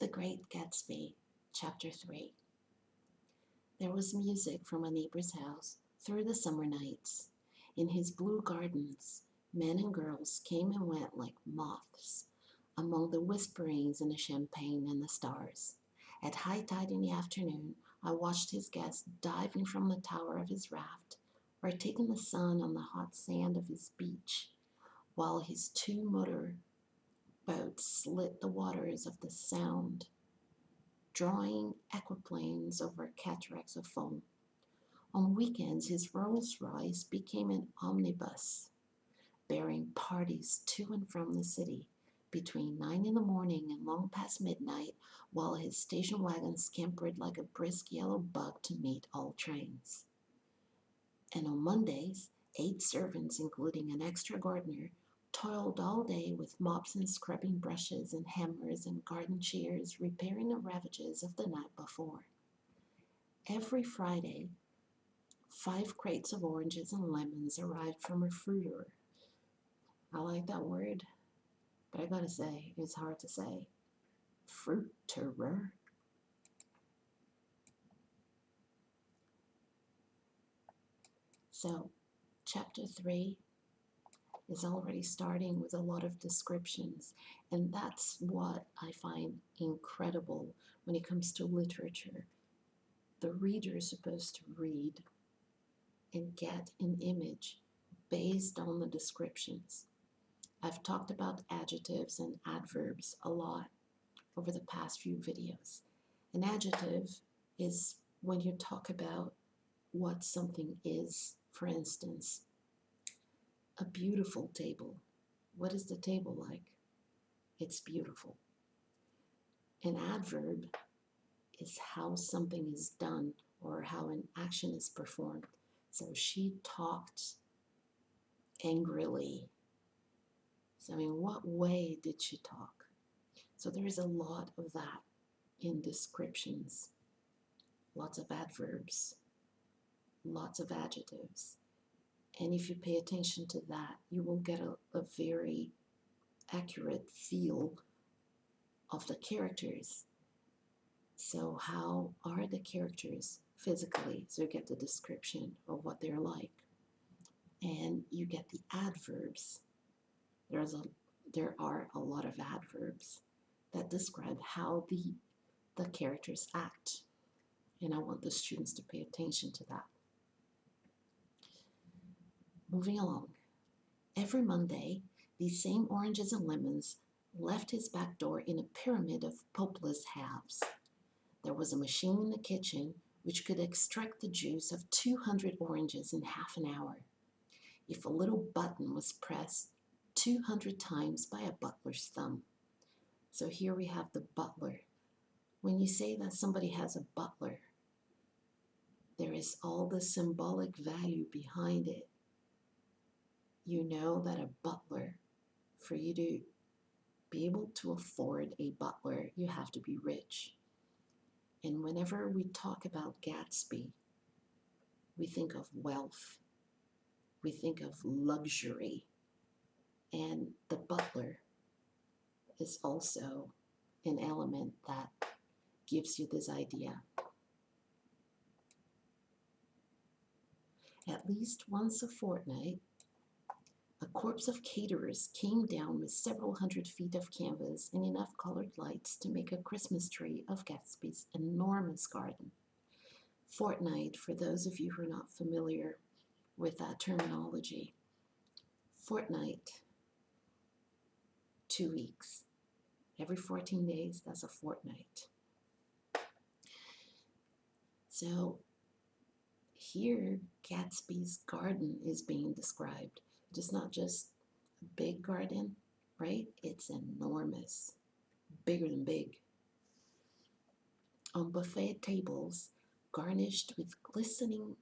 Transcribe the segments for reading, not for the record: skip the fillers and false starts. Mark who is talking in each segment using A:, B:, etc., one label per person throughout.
A: The Great Gatsby, Chapter 3. There was music from a neighbor's house through the summer nights. In his blue gardens, men and girls came and went like moths among the whisperings and the champagne and the stars. At high tide in the afternoon, I watched his guests diving from the tower of his raft or taking the sun on the hot sand of his beach, while his two motor boats slit the waters of the Sound, drawing aquaplanes over cataracts of foam. On weekends, his Rolls-Royce became an omnibus, bearing parties to and from the city between 9 in the morning and long past midnight, while his station wagon scampered like a brisk yellow bug to meet all trains. And on Mondays, 8 servants, including an extra gardener, toiled all day with mops and scrubbing brushes and hammers and garden shears, repairing the ravages of the night before. Every Friday, 5 crates of oranges and lemons arrived from a fruiterer. I like that word, but I gotta say, it's hard to say. Fruiterer. So, chapter 3 is already starting with a lot of descriptions, and that's what I find incredible when it comes to literature. The reader is supposed to read and get an image based on the descriptions. I've talked about adjectives and adverbs a lot over the past few videos. An adjective is when you talk about what something is. For instance, a beautiful table. What is the table like? It's beautiful. An adverb is how something is done or how an action is performed. So she talked angrily. So in what way did she talk? So there is a lot of that in descriptions. Lots of adverbs, lots of adjectives. And if you pay attention to that, you will get a very accurate feel of the characters. So how are the characters physically? So you get the description of what they're like. And you get the adverbs. There are a lot of adverbs that describe how the characters act. And I want the students to pay attention to that. Moving along. Every Monday, these same oranges and lemons left his back door in a pyramid of pulpless halves. There was a machine in the kitchen which could extract the juice of 200 oranges in half an hour, if a little button was pressed 200 times by a butler's thumb. So here we have the butler. When you say that somebody has a butler, there is all the symbolic value behind it. You know that a butler, for you to be able to afford a butler, you have to be rich. And whenever we talk about Gatsby, we think of wealth, we think of luxury, and the butler is also an element that gives you this idea. At least once a fortnight, a corps of caterers came down with several hundred feet of canvas and enough colored lights to make a Christmas tree of Gatsby's enormous garden. Fortnight, for those of you who are not familiar with that terminology. Fortnight, 2 weeks. Every 14 days, that's a fortnight. So here, Gatsby's garden is being described. It is not just a big garden, right? It's enormous, bigger than big. On buffet tables, garnished with glistening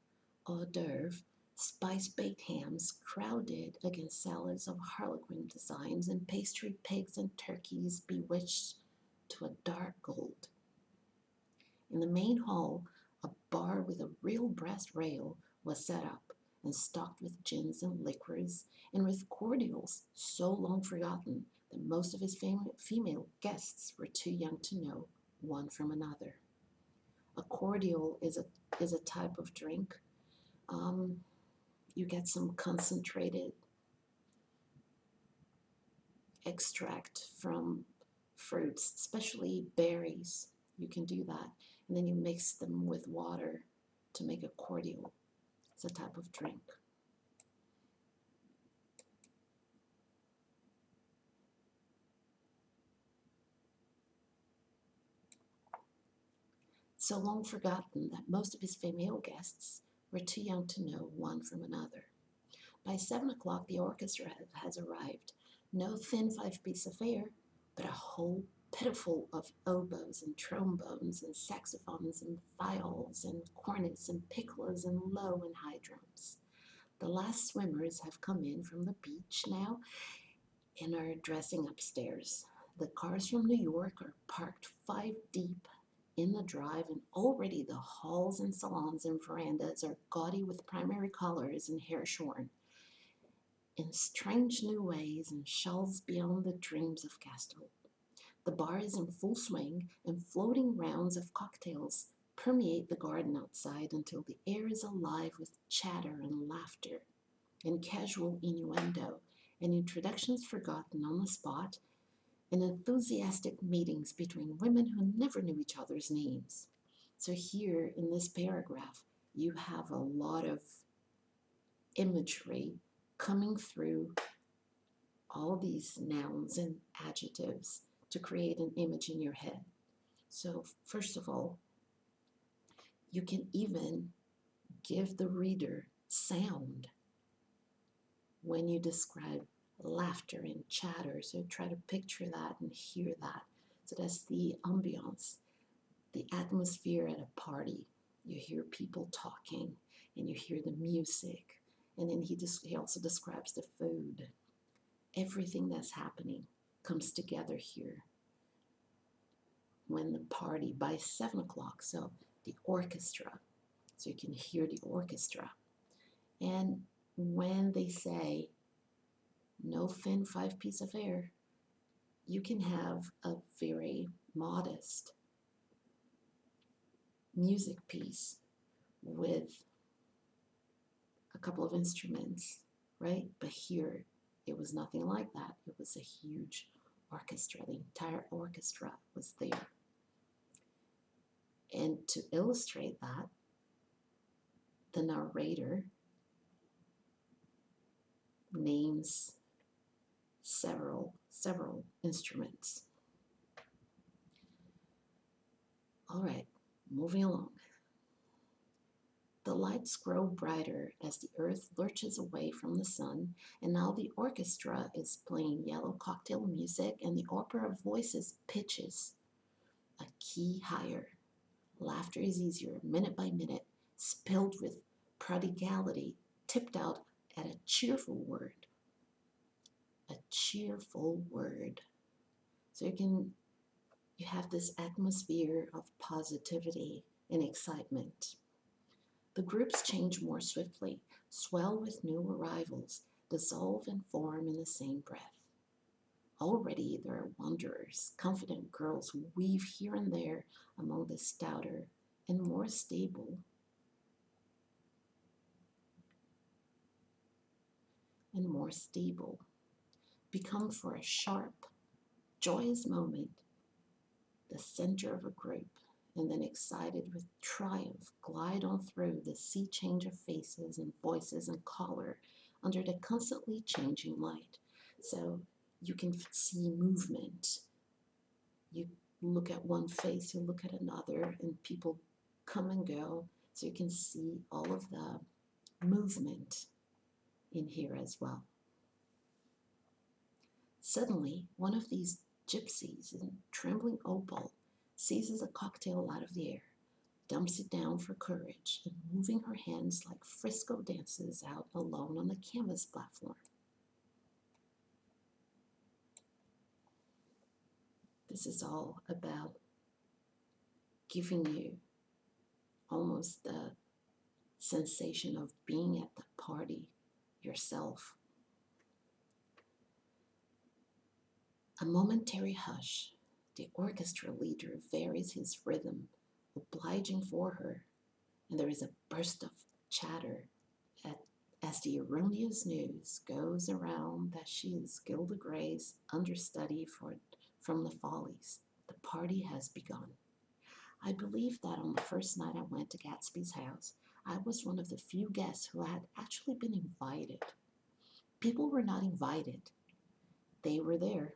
A: hors d'oeuvre, spice-baked hams crowded against salads of harlequin designs and pastry pigs and turkeys bewitched to a dark gold. In the main hall, a bar with a real brass rail was set up and stocked with gins and liquors and with cordials so long forgotten that most of his female guests were too young to know one from another. A cordial is a type of drink. Um, you get some concentrated extract from fruits, especially berries. You can do that. And then you mix them with water to make a cordial. It's a type of drink. So long forgotten that most of his female guests were too young to know one from another. By 7 o'clock, the orchestra has arrived. No thin five-piece affair, but a whole pitful of oboes and trombones and saxophones and viols and cornets and piccolos and low and high drums. The last swimmers have come in from the beach now and are dressing upstairs. The cars from New York are parked 5 deep in the drive, and already the halls and salons and verandas are gaudy with primary colors and hair shorn in strange new ways and shells beyond the dreams of Castile. The bar is in full swing, and floating rounds of cocktails permeate the garden outside until the air is alive with chatter and laughter and casual innuendo and introductions forgotten on the spot and enthusiastic meetings between women who never knew each other's names. So here in this paragraph, you have a lot of imagery coming through all these nouns and adjectives to create an image in your head. So first of all, you can even give the reader sound when you describe laughter and chatter. So try to picture that and hear that. So that's the ambiance, the atmosphere at a party. You hear people talking and you hear the music. And then he also describes the food. Everything that's happening comes together here when the party by 7 o'clock. So the orchestra. So you can hear the orchestra. And when they say no thin five-piece affair, you can have a very modest music piece with a couple of instruments, right? But here, it was nothing like that. It was a huge orchestra. The entire orchestra was there. And to illustrate that, the narrator names several instruments. All right, moving along. The lights grow brighter as the earth lurches away from the sun, and now the orchestra is playing yellow cocktail music, and the opera of voices pitches a key higher. Laughter is easier, minute by minute, spilled with prodigality, tipped out at a cheerful word. A cheerful word. So you have this atmosphere of positivity and excitement. The groups change more swiftly, swell with new arrivals, dissolve and form in the same breath. Already there are wanderers, confident girls who weave here and there among the stouter and more stable become for a sharp, joyous moment the center of a group, and then excited with triumph glide on through the sea change of faces and voices and color under the constantly changing light. So you can see movement. You look at one face, you look at another, and people come and go. So you can see all of the movement in here as well. Suddenly, one of these gypsies in trembling opal seizes a cocktail out of the air, dumps it down for courage, and moving her hands like frisco dances out alone on the canvas platform. This is all about giving you almost the sensation of being at the party yourself. A momentary hush. The orchestra leader varies his rhythm, obliging for her, and there is a burst of chatter at, as the erroneous news goes around that she is Gilda Gray's understudy from the Follies. The party has begun. I believe that on the first night I went to Gatsby's house, I was one of the few guests who had actually been invited. People were not invited. They were there.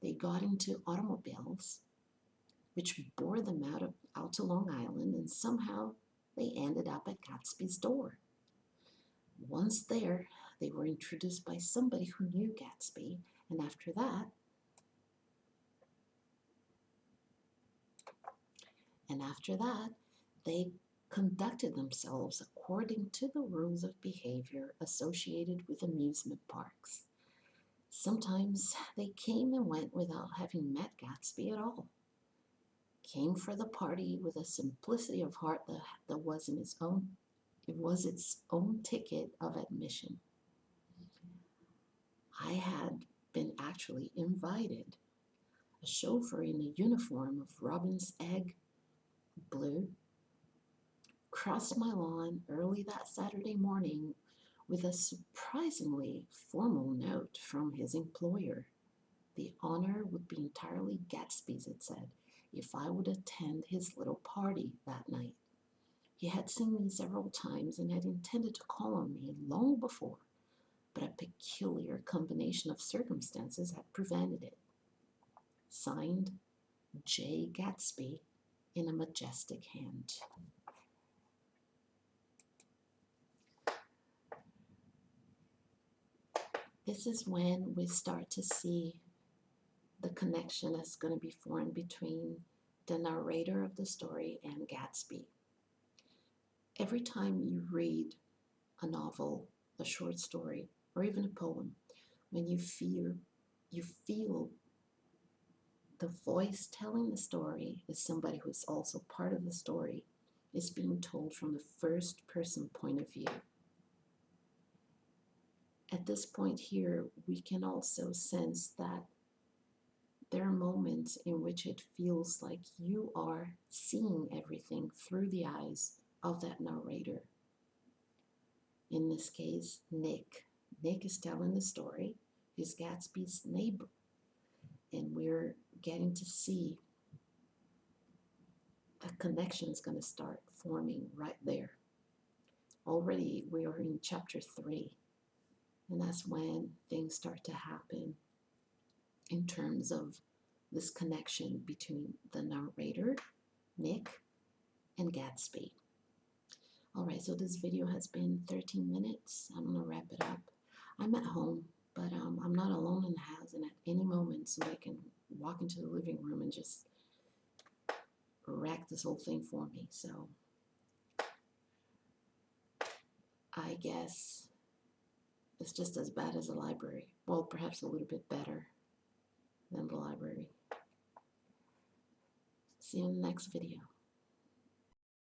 A: They got into automobiles, which bore them out to Long Island, and somehow they ended up at Gatsby's door. Once there, they were introduced by somebody who knew Gatsby, and after that, they conducted themselves according to the rules of behavior associated with amusement parks. Sometimes they came and went without having met Gatsby at all. Came for the party with a simplicity of heart that was its own ticket of admission. I had been actually invited. A chauffeur in a uniform of robin's egg blue crossed my lawn early that Saturday morning with a surprisingly formal note from his employer. The honor would be entirely Gatsby's, it said, if I would attend his little party that night. He had seen me several times and had intended to call on me long before, but a peculiar combination of circumstances had prevented it. Signed, J. Gatsby, in a majestic hand. This is when we start to see the connection that's going to be formed between the narrator of the story and Gatsby. Every time you read a novel, a short story, or even a poem, when you feel the voice telling the story is somebody who's also part of the story, is being told from the first person point of view. At this point here, we can also sense that there are moments in which it feels like you are seeing everything through the eyes of that narrator. In this case, Nick. Nick is telling the story. He's Gatsby's neighbor. And we're getting to see the connection is going to start forming right there. Already we are in chapter 3. And that's when things start to happen in terms of this connection between the narrator, Nick, and Gatsby. All right, so this video has been 13 minutes. I'm going to wrap it up. I'm at home, but I'm not alone in the house, and at any moment somebody can walk into the living room and just wreck this whole thing for me. So I guess it's just as bad as the library. Well, perhaps a little bit better than the library. See you in the next video.